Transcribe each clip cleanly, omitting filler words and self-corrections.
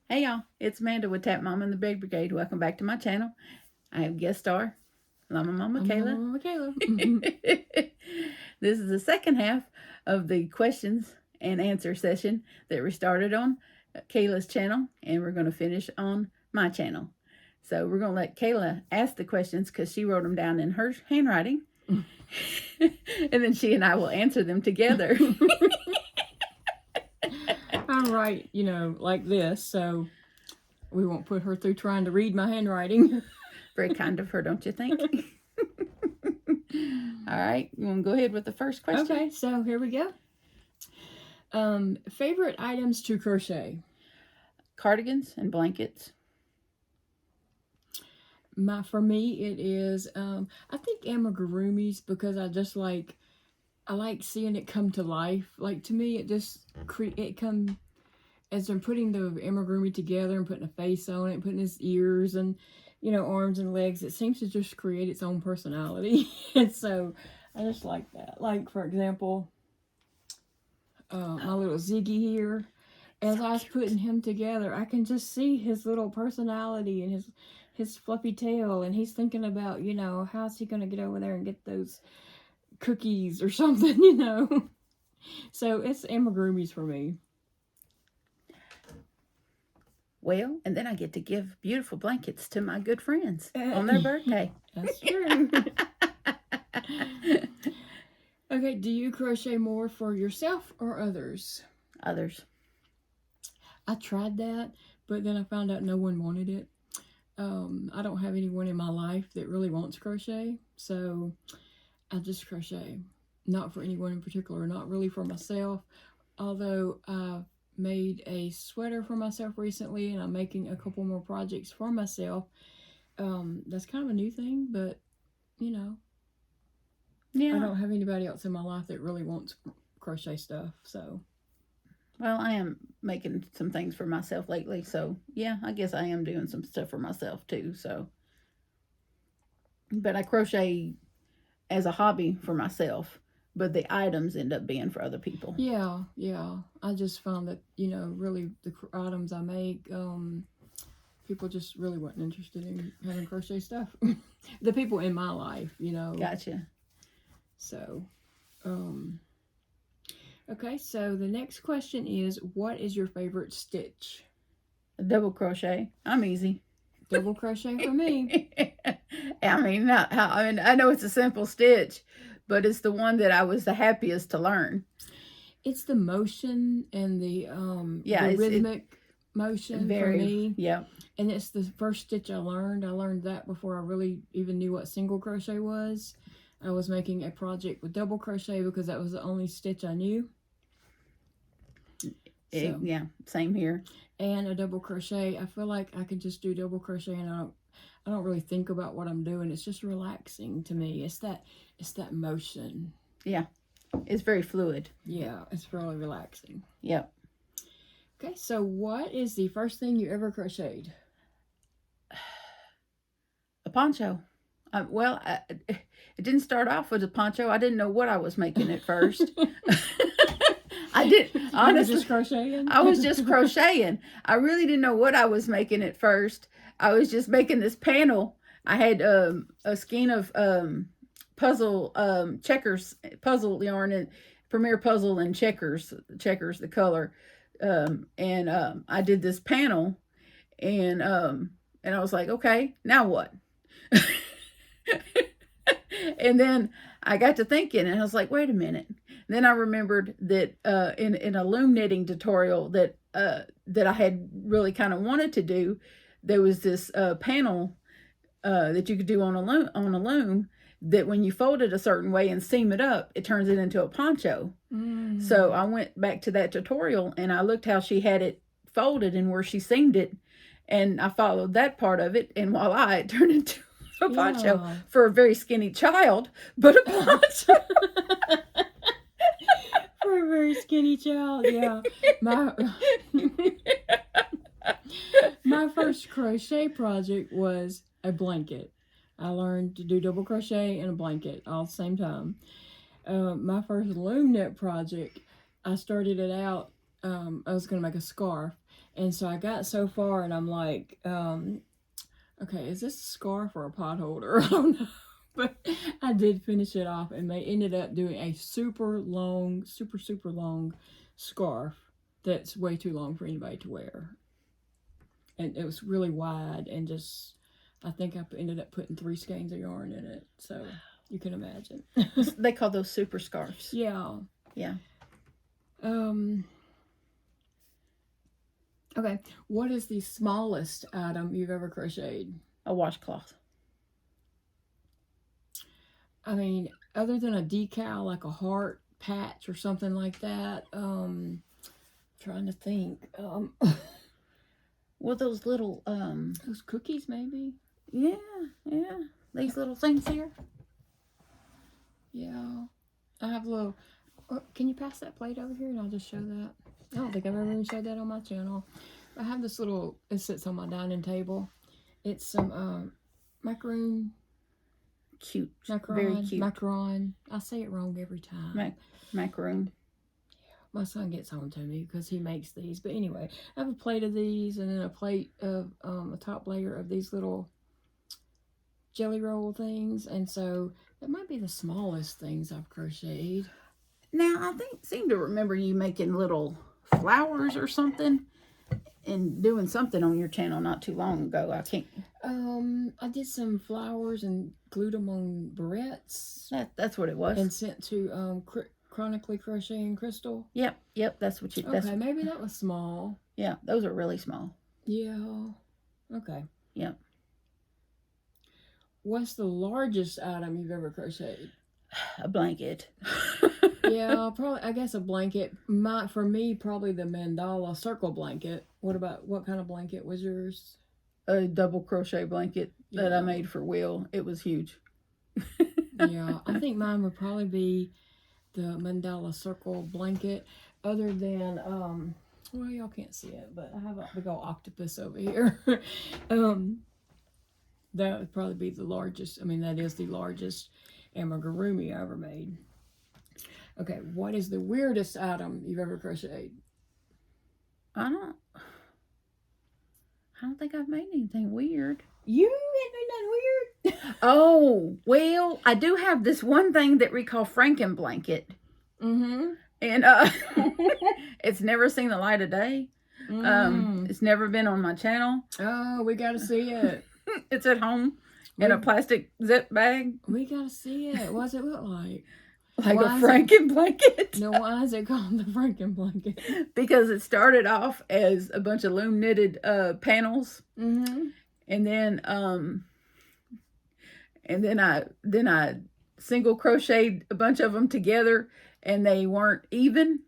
Hey y'all, it's Amanda with Tap Mama and the Big Brigade. Welcome back to my channel. I have guest star, Llama Mama Kayla. Mama Kayla. This is the second half of the questions and answer session that we started on Kayla's channel, and we're going to finish on my channel. So we're going to let Kayla ask the questions because she wrote them down in her handwriting. And then she and I will answer them together. I write, like this, so we won't put her through trying to read my handwriting. Very kind of her, don't you think? All right, you want to go ahead with the first question? Okay, so here we go. Favorite items to crochet? Cardigans and blankets. For me, it is, I think amigurumis, because I like seeing it come to life. Like, to me, it come as they're putting the amigurumi together and putting a face on it, and putting its ears and, arms and legs. It seems to just create its own personality. And so I just like that. Like, for example, my little Ziggy here, as I was putting him together, I can just see his little personality and his fluffy tail, and he's thinking about, how's he going to get over there and get those cookies or something, So it's amigurumis for me. Well, and then I get to give beautiful blankets to my good friends on their birthday. That's true. Okay, do you crochet more for yourself or others? Others. I tried that, but then I found out no one wanted it. I don't have anyone in my life that really wants crochet, so I just crochet. Not for anyone in particular, not really for myself, although I made a sweater for myself recently, and I'm making a couple more projects for myself. That's kind of a new thing, but, Yeah. I don't have anybody else in my life that really wants crochet stuff, so. Well, I am making some things for myself lately, so yeah, I guess I am doing some stuff for myself too, so. But I crochet as a hobby for myself, but the items end up being for other people. Yeah. I just found that, really the items I make, people just really weren't interested in having crochet stuff. The people in my life, Gotcha. So, okay, so the next question is, what is your favorite stitch? A double crochet. I'm easy. Double crochet for me. I know it's a simple stitch, but it's the one that I was the happiest to learn. It's the motion and the rhythmic motion for me. Yeah. And it's the first stitch I learned. I learned that before I really even knew what single crochet was. I was making a project with double crochet because that was the only stitch I knew. Yeah, same here. And a double crochet, I feel like I can just do double crochet, and I don't really think about what I'm doing. It's just relaxing to me. It's that motion. Yeah, it's very fluid. Yeah, it's really relaxing. Yep. Okay, so what is the first thing you ever crocheted? A poncho. It didn't start off with a poncho. I didn't know what I was making at first. I did, honestly. You were just crocheting? I was just crocheting. I really didn't know what I was making at first. I was just making this panel. I had a skein of checkers, puzzle yarn, and Premier Puzzle and checkers the color. I did this panel, and I was like, okay, now what? And then I got to thinking, and I was like, wait a minute. Then I remembered that in a loom knitting tutorial that I had really kind of wanted to do, there was this panel that you could do on a loom that when you fold it a certain way and seam it up, it turns it into a poncho. Mm. So I went back to that tutorial and I looked how she had it folded and where she seamed it, and I followed that part of it, and voila, it turned into a poncho for a very skinny child, but a poncho. For a very skinny child, yeah. My first crochet project was a blanket. I learned to do double crochet and a blanket all at the same time. My first loom knit project, I started it out, I was going to make a scarf, And so I got so far, and I'm like, okay, is this a scarf or a pot holder? I don't know. But I did finish it off, and they ended up doing a super long, super long scarf that's way too long for anybody to wear. And it was really wide, and just, I think I ended up putting 3 skeins of yarn in it. So you can imagine. They call those super scarves. Yeah. Yeah. Okay. What is the smallest item you've ever crocheted? A washcloth. I mean, other than a decal, like a heart patch or something like that. Trying to think. Well, those little Those cookies, maybe. yeah. These little things here. Yeah, I have a little. Can you pass that plate over here, and I'll just show that. I don't think I've ever even showed that on my channel. I have this little. It sits on my dining table. It's some macaroon. Cute. Macaron. Very cute. Macaron. I say it wrong every time. Macaroon. My son gets home to me because he makes these. But anyway, I have a plate of these, and then a plate of a top layer of these little jelly roll things. And so that might be the smallest things I've crocheted. Now, I seem to remember you making little flowers or something and doing something on your channel not too long ago. I can't. I did some flowers and glued them on barrettes. That's what it was. And sent to Chronically Crocheting Crystal. Yep. That's what you. Okay, maybe that was small. Yeah, those are really small. Yeah. Okay. Yep. What's the largest item you've ever crocheted? A blanket. Yeah, probably. I guess a blanket. For me, probably the mandala circle blanket. What kind of blanket was yours? A double crochet blanket that I made for Will. It was huge. Yeah, I think mine would probably be the mandala circle blanket. Other than well, y'all can't see it, but I have a big old octopus over here. That would probably be the largest. I mean, that is the largest amigurumi I ever made. Okay, what is the weirdest item you've ever crocheted? I don't think I've made anything weird. You ain't made nothing weird? Oh, well, I do have this one thing that we call Franken blanket. Mm-hmm. And it's never seen the light of day. It's never been on my channel. Oh, we gotta see it. It's at home in a plastic zip bag. We gotta see it. What does it look like? Like a Franken blanket. No, why is it called the Franken blanket? Because it started off as a bunch of loom knitted panels. Mm-hmm. And then I single crocheted a bunch of them together, and they weren't even.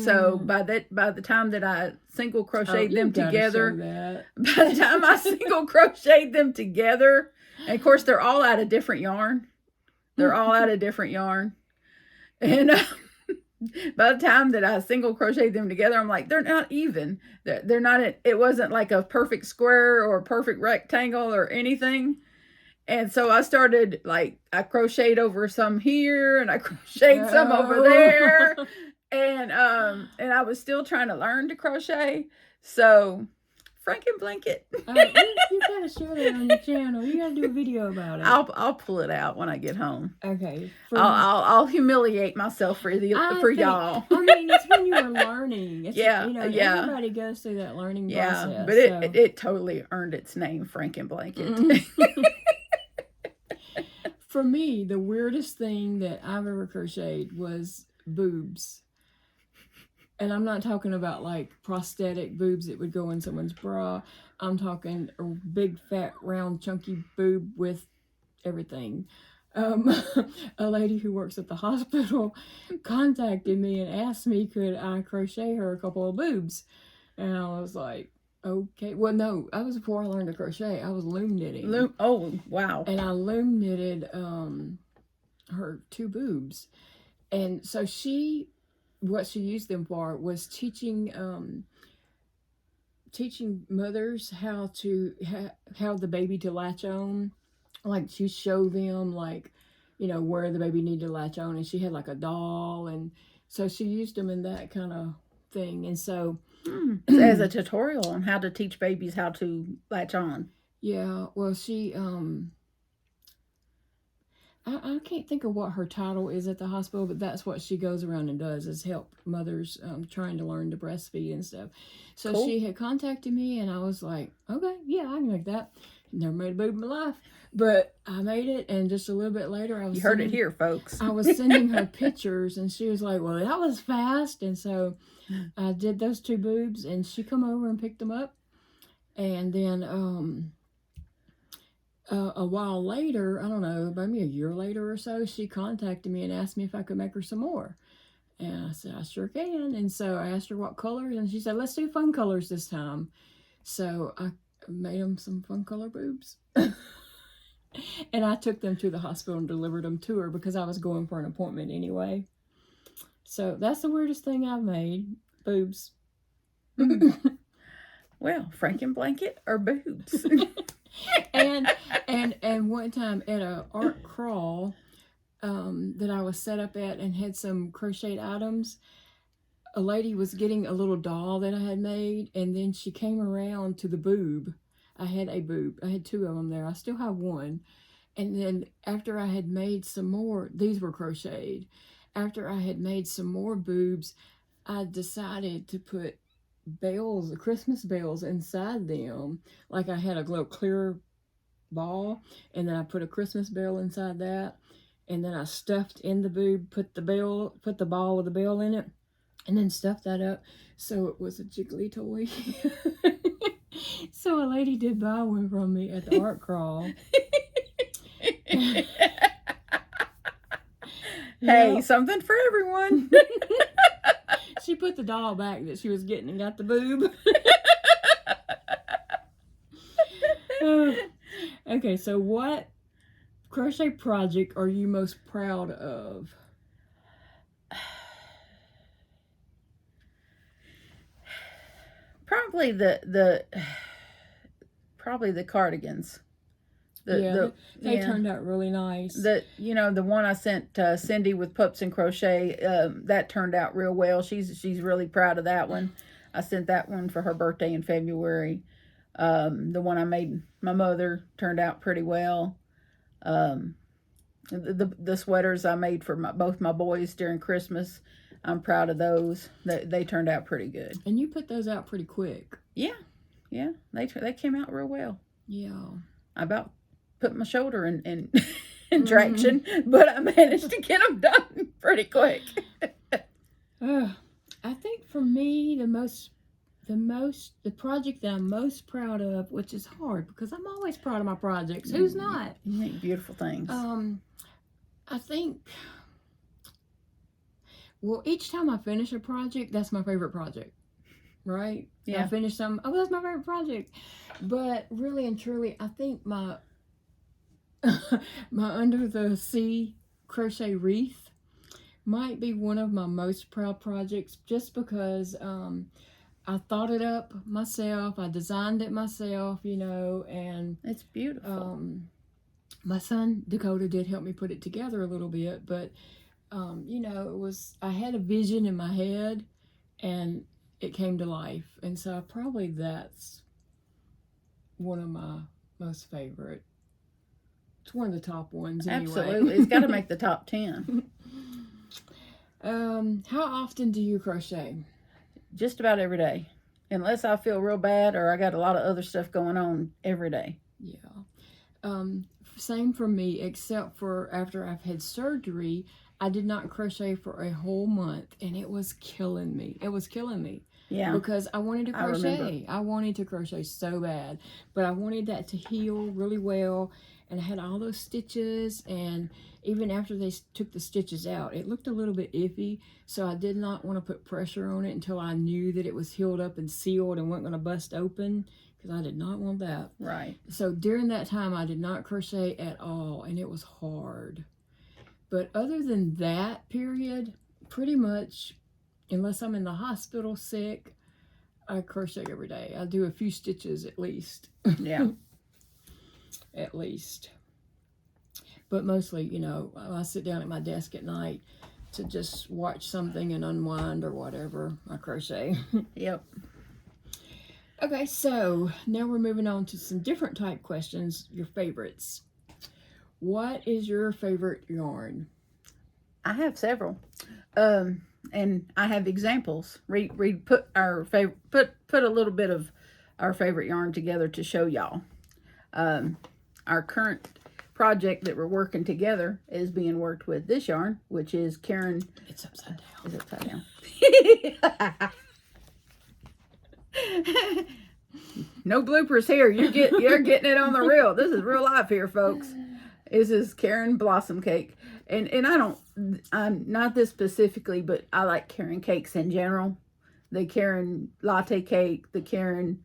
So by the time that I single crocheted them together, by the time I single crocheted them together, and of course they're all out of different yarn. And by the time that I single crocheted them together, I'm like, they're not even. They're not. It wasn't like a perfect square or a perfect rectangle or anything. And so I started, like, I crocheted over some here, and I crocheted some over there, and I was still trying to learn to crochet. So, Franken blanket. You gotta share that on your channel. You gotta do a video about it. I'll pull it out when I get home. Okay. I'll humiliate myself for y'all. I mean, it's when you were learning. Yeah. Everybody goes through that learning process. Yeah, but it totally earned its name, Franken blanket. Mm-hmm. For me, the weirdest thing that I've ever crocheted was boobs. And I'm not talking about like prosthetic boobs that would go in someone's bra. I'm talking a big, fat, round, chunky boob with everything. A lady who works at the hospital contacted me and asked me could I crochet her a couple of boobs. And I was like, okay. Well, no, that was before I learned to crochet. I was loom knitting. Oh, wow. And I loom knitted her 2 boobs. And so what she used them for was teaching mothers how the baby to latch on. Like, she showed them, like, where the baby needed to latch on. And she had like a doll. And so she used them in that kind of thing. And so As a tutorial on how to teach babies how to latch on. Yeah, well, she, I can't think of what her title is at the hospital, but that's what she goes around and does is help mothers trying to learn to breastfeed and stuff. So Cool. she had contacted me, and I was like, okay, yeah, I can make that. Never made a boob in my life, but I made it, and just a little bit later, You heard it here, folks. I was sending her pictures, and she was like, well, that was fast, and so I did those 2 boobs, and she come over and picked them up, and then a while later, I don't know, maybe a year later or so, she contacted me and asked me if I could make her some more. And I said, I sure can. And so I asked her what colors, and she said, let's do fun colors this time. So I made them some fun color boobs. And I took them to the hospital and delivered them to her because I was going for an appointment anyway. So that's the weirdest thing I've made, boobs. Well, Frankenblanket or boobs? and one time at a art crawl that I was set up at and had some crocheted items, a lady was getting a little doll that I had made, and then she came around to the boob. I had a boob. I had 2 of them there. I still have one. And then after I had made some more, these were crocheted. After I had made some more boobs, I decided to put bells, Christmas bells inside them. Like I had a little clear ball, and then I put a Christmas bell inside that, and then I stuffed in the boob, put the ball with the bell in it, and then stuffed that up so it was a jiggly toy. So a lady did buy one from me at the art crawl. Hey, something for everyone. She put the doll back that she was getting and got the boob. Okay, so what crochet project are you most proud of? Probably the cardigans. They turned out really nice. The one I sent Cindy with Pups and Crochet, that turned out real well. She's really proud of that one. I sent that one for her birthday in February. The one I made my mother turned out pretty well. The sweaters I made for both my boys during Christmas, I'm proud of those. They turned out pretty good. And you put those out pretty quick. Yeah, they came out real well. Yeah, I about put my shoulder in traction, but I managed to get them done pretty quick. I think for me, the project that I'm most proud of, which is hard because I'm always proud of my projects. Who's not? You make beautiful things. I think, well, each time I finish a project, that's my favorite project, right? Yeah. I finish some, oh, that's my favorite project. But really and truly, I think my under the sea crochet wreath might be one of my most proud projects, just because I thought it up myself, I designed it myself, and it's beautiful. My son Dakota did help me put it together a little bit, but I had a vision in my head and it came to life, and so probably that's one of my most favorite. It's one of the top ones anyway. Absolutely. It's got to make the top 10. How often do you crochet? Just about every day. Unless I feel real bad or I got a lot of other stuff going on, every day. Yeah. Same for me, except for after I've had surgery, I did not crochet for a whole month, and it was killing me. Yeah. Because I wanted to crochet. I wanted to crochet so bad, but I wanted that to heal really well. And I had all those stitches, and even after they took the stitches out, it looked a little bit iffy, so I did not want to put pressure on it until I knew that it was healed up and sealed and wasn't going to bust open, because I did not want that. Right. So during that time, I did not crochet at all, and it was hard. But other than that period, pretty much, unless I'm in the hospital sick, I crochet every day. I do a few stitches at least. Yeah. At least. But mostly, I sit down at my desk at night to just watch something and unwind or whatever. I crochet. Yep. Okay, so now we're moving on to some different type questions. Your favorites. What is your favorite yarn? I have several, and I have examples. Put our favorite, put a little bit of our favorite yarn together to show y'all. Our current project that we're working together is being worked with this yarn, which is Karen. It's upside down. Is upside down. No bloopers here. You're getting it on the real. This is real life here, folks. This is Karen Blossom Cake, and I'm not this specifically, but I like Karen cakes in general. The Karen latte cake, the Karen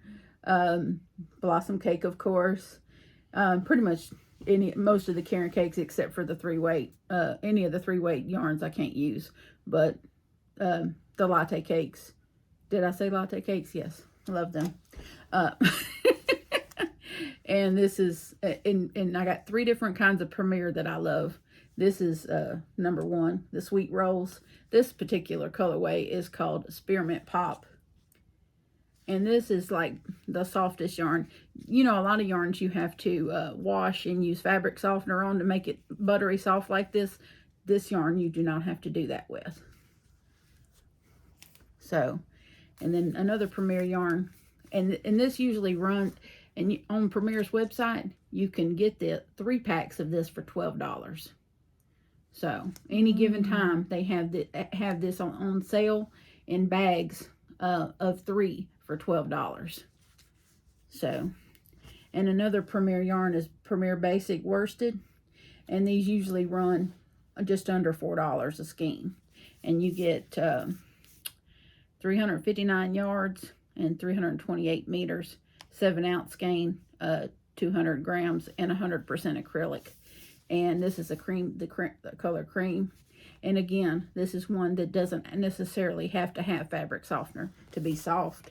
Blossom Cake, of course. Pretty much most of the Karen cakes except for the 3-weight. Any of the 3-weight yarns I can't use, but the latte cakes. Did I say latte cakes? Yes, love them. And this is, and I got 3 different kinds of Premier that I love. This is number 1, the Sweet Rolls. This particular colorway is called Spearmint Pop. And this is like the softest yarn. You know, a lot of yarns you have to wash and use fabric softener on to make it buttery soft like this. This yarn you do not have to do that with. So, and then another Premier yarn. And this usually runs, and on Premier's website, you can get the 3 packs of this for $12. So, any given time, they have this on sale in bags of 3 for $12. So, and another Premier yarn is Premier Basic Worsted, and these usually run just under $4 a skein, and you get 359 yards and 328 meters, 7-ounce skein, 200 grams, and 100% acrylic. And this is the color cream. And again, this is one that doesn't necessarily have to have fabric softener to be soft.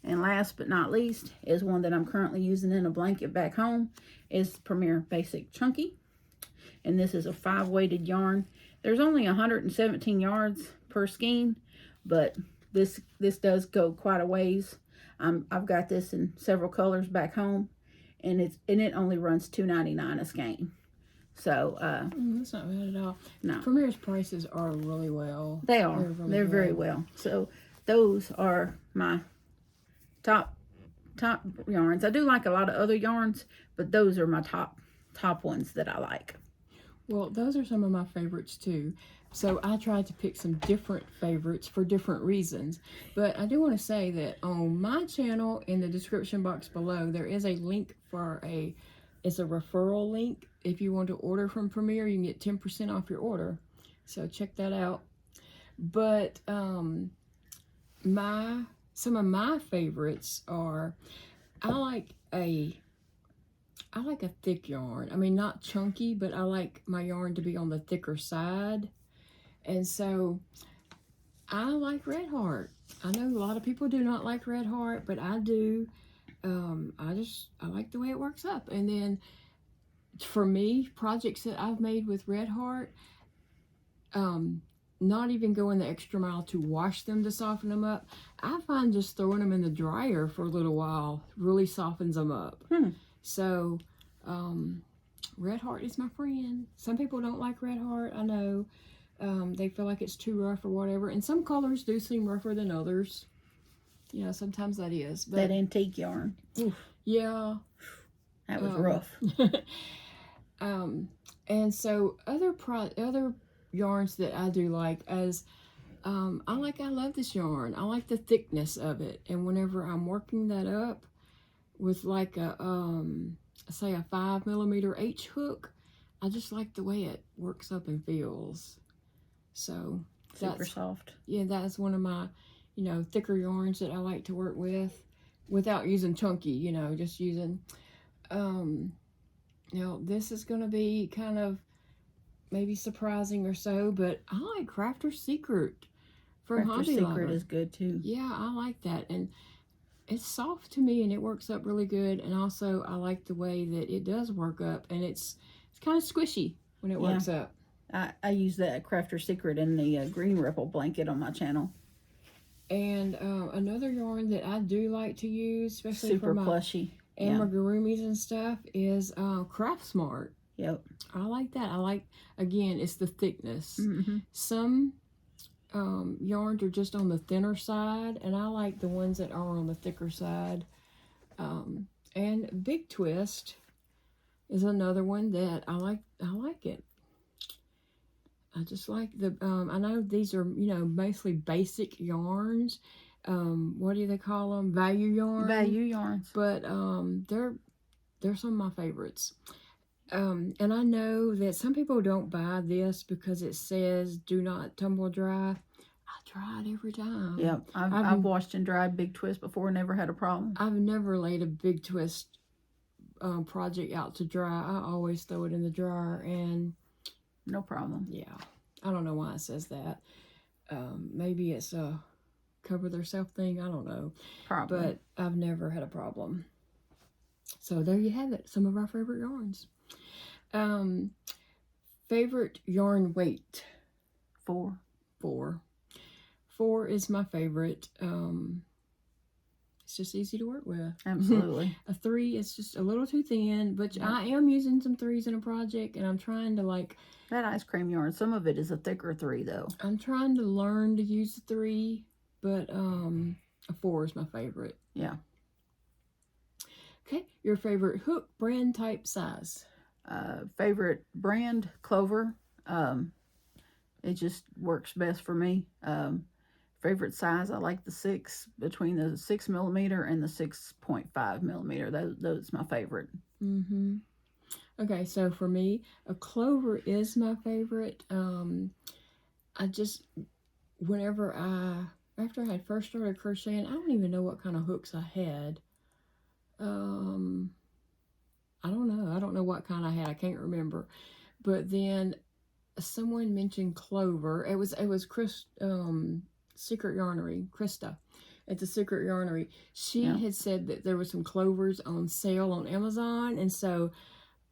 And last but not least is one that I'm currently using in a blanket back home, is Premier Basic Chunky. And this is a 5-weighted yarn. There's only 117 yards per skein, but this does go quite a ways. I've got this in several colors back home, and it only runs $2.99 a skein. So that's not bad at all. No, Premier's prices are really well. They are. They're very well. So those are my top yarns. I do like a lot of other yarns, but those are my top ones that I like. Well, those are some of my favorites too. So I tried to pick some different favorites for different reasons. But I do want to say that on my channel, in the description box below, there is a link for it's a referral link. If you want to order from Premier, you can get 10% off your order. So check that out. But some of my favorites are, I like a thick yarn. I mean, not chunky, but I like my yarn to be on the thicker side. And so I like Red Heart. I know a lot of people do not like Red Heart, but I do. I like the way it works up. And then for me, projects that I've made with Red Heart, not even going the extra mile to wash them to soften them up, I find just throwing them in the dryer for a little while really softens them up. So Red Heart is my friend. Some people don't like Red Heart, I know. They feel like it's too rough or whatever, and some colors do seem rougher than others. You know, sometimes that is. But that antique yarn. Oof. Yeah. That was rough. And so other yarns that I do like is, I love this yarn. I like the thickness of it. And whenever I'm working that up with like a, say a 5mm H hook, I just like the way it works up and feels. So super soft. Yeah, that's one of my, thicker yarns that I like to work with without using chunky, just using, this is going to be kind of maybe surprising or so, but I like Crafter's Secret from Hobby Lobby. Secret is good too. Yeah, I like that. And it's soft to me and it works up really good. And also I like the way that it does work up, and it's kind of squishy when it works up. I use that Crafter's Secret in the green ripple blanket on my channel. And another yarn that I do like to use, especially Super for my plushy. Yeah. amigurumis and stuff, is Craft Smart. Yep. I like that. I like, again, it's the thickness. Mm-hmm. Some yarns are just on the thinner side, and I like the ones that are on the thicker side. And Big Twist is another one that I like. I like it. I just like the. I know these are mostly basic yarns. What do they call them? Value yarns. Value yarns. But they're some of my favorites. And I know that some people don't buy this because it says "do not tumble dry." I try it every time. Yep, I've washed and dried Big Twist before, never had a problem. I've never laid a Big Twist project out to dry. I always throw it in the dryer, and no problem. Yeah, I don't know why it says that. Maybe it's a cover theirself thing. I don't know. Probably. But I've never had a problem. So there you have it. Some of our favorite yarns. Favorite yarn weight? 4. 4 is my favorite. It's just easy to work with. Absolutely. A 3 is just a little too thin, but yep. I am using some 3s in a project, and I'm trying to like... That ice cream yarn, some of it is a thicker 3, though. I'm trying to learn to use the 3, but a 4 is my favorite. Yeah. Okay, your favorite hook, brand, type, size? Favorite brand, Clover. It just works best for me. Favorite size, I like the 6, between the 6mm and the 6.5mm. That's my favorite. Mm-hmm. Okay, so for me, a Clover is my favorite. I just, after I had first started crocheting, I don't even know what kind of hooks I had. I don't know. I don't know what kind I had. I can't remember. But then someone mentioned Clover. It was Secret Yarnery, Krista at the Secret Yarnery. She had said that there were some Clovers on sale on Amazon, and so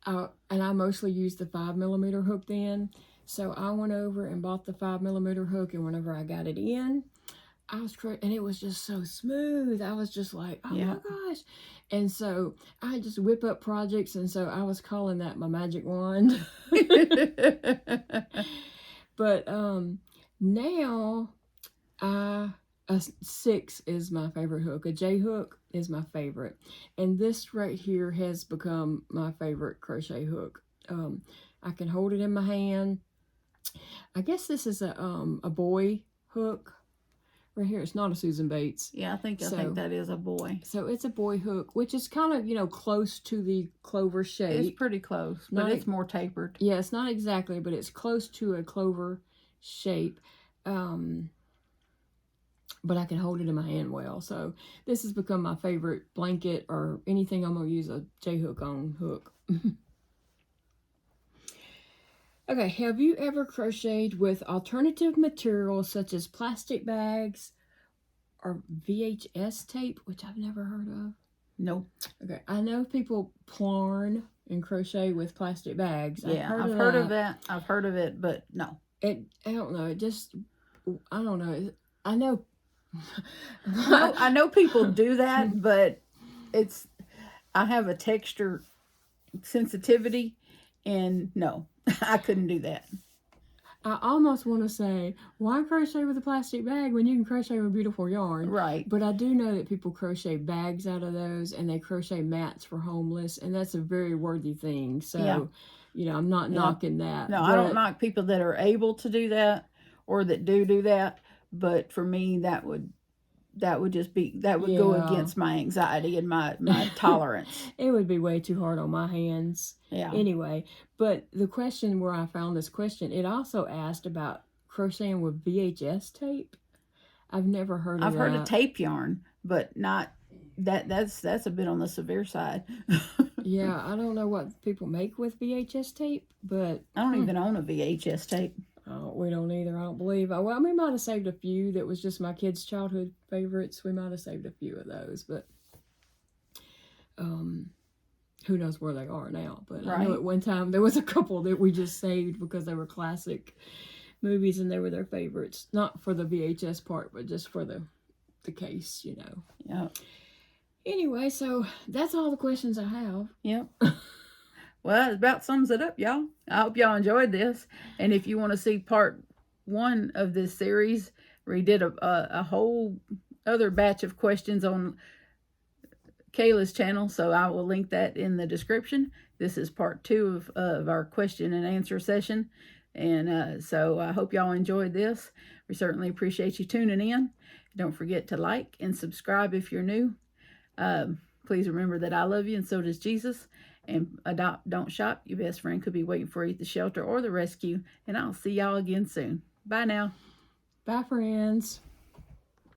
and I mostly used the 5mm hook then. So I went over and bought the 5mm hook, and whenever I got it in, and it was just so smooth. I was just like, oh my gosh. And so I just whip up projects, and so I was calling that my magic wand. But now a 6 is my favorite hook. A J hook is my favorite. And this right here has become my favorite crochet hook. I can hold it in my hand. I guess this is a boy hook. Right here, it's not a Susan Bates. Yeah, I think that is a boy. So it's a boy hook, which is kind of, close to the Clover shape. It's pretty close, but it's more tapered. Yeah, it's not exactly, but it's close to a Clover shape. But I can hold it in my hand well. So this has become my favorite blanket or anything I'm going to use a J-hook on hook. Okay, have you ever crocheted with alternative materials such as plastic bags or VHS tape, which I've never heard of? Nope. Okay, I know people plarn and crochet with plastic bags. Yeah, I've heard of that. I've heard of it, but no. I don't know. I don't know. I know. I know people do that, but I have a texture sensitivity, and no. I couldn't do that. I almost want to say, why crochet with a plastic bag when you can crochet with beautiful yarn? Right. But I do know that people crochet bags out of those, and they crochet mats for homeless, and that's a very worthy thing. So, I'm not knocking that. No, I don't knock people that are able to do that or that do that. But for me, that would go against my anxiety and my tolerance. It would be way too hard on my hands. Yeah. Anyway, but the question where I found this question, it also asked about crocheting with VHS tape. I've never heard of that. I've heard of tape yarn, but not that's a bit on the severe side. Yeah, I don't know what people make with VHS tape, but I don't even own a VHS tape. Oh, we don't either, I don't believe. Well, we might have saved a few that was just my kids' childhood favorites. We might have saved a few of those, but who knows where they are now. But right. I know at one time there was a couple that we just saved because they were classic movies and they were their favorites. Not for the VHS part, but just for the the case, you know. Yeah. Anyway, so that's all the questions I have. Yep. Well, it about sums it up, y'all. I hope y'all enjoyed this. And if you want to see part 1 of this series, we did a whole other batch of questions on Kayla's channel, so I will link that in the description. This is part 2 of our question and answer session. And so I hope y'all enjoyed this. We certainly appreciate you tuning in. Don't forget to like and subscribe if you're new. Please remember that I love you and so does Jesus. And adopt, don't shop. Your best friend could be waiting for you at the shelter or the rescue. And I'll see y'all again soon. Bye now. Bye, friends.